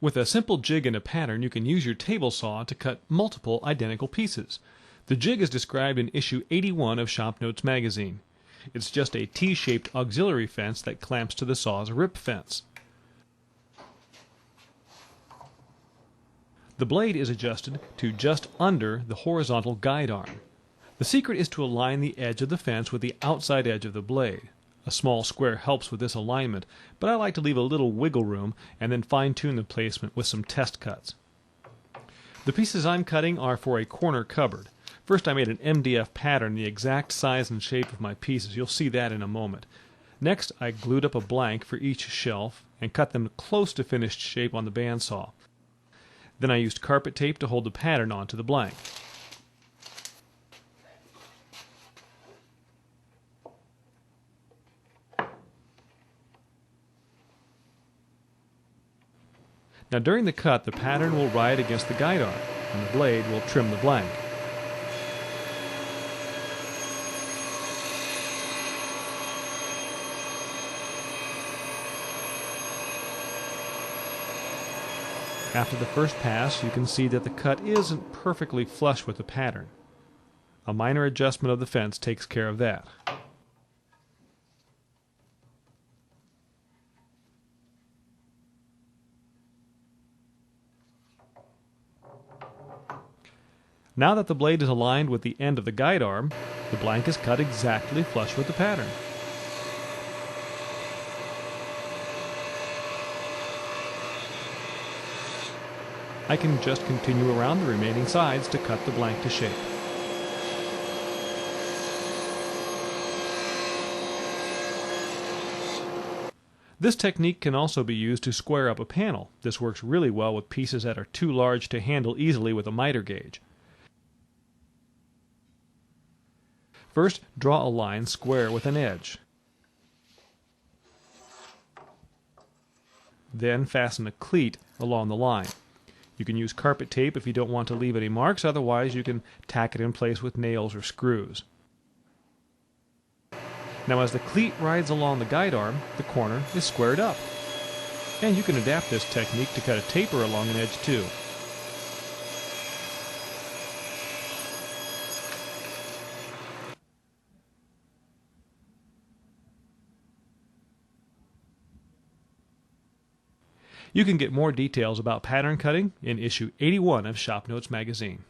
With a simple jig and a pattern, you can use your table saw to cut multiple identical pieces. The jig is described in issue 81 of Shop Notes magazine. It's just a T-shaped auxiliary fence that clamps to the saw's rip fence. The blade is adjusted to just under the horizontal guide arm. The secret is to align the edge of the fence with the outside edge of the blade. A small square helps with this alignment, but I like to leave a little wiggle room and then fine-tune the placement with some test cuts. The pieces I'm cutting are for a corner cupboard. First I made an MDF pattern the exact size and shape of my pieces. You'll see that in a moment. Next I glued up a blank for each shelf and cut them close to finished shape on the bandsaw. Then I used carpet tape to hold the pattern onto the blank. Now during the cut, the pattern will ride against the guide arm, and the blade will trim the blank. After the first pass, you can see that the cut isn't perfectly flush with the pattern. A minor adjustment of the fence takes care of that. Now that the blade is aligned with the end of the guide arm, the blank is cut exactly flush with the pattern. I can just continue around the remaining sides to cut the blank to shape. This technique can also be used to square up a panel. This works really well with pieces that are too large to handle easily with a miter gauge. First, draw a line square with an edge. Then fasten a cleat along the line. You can use carpet tape if you don't want to leave any marks, otherwise you can tack it in place with nails or screws. Now as the cleat rides along the guide arm, the corner is squared up. And you can adapt this technique to cut a taper along an edge too. You can get more details about pattern cutting in issue 81 of Shop Notes magazine.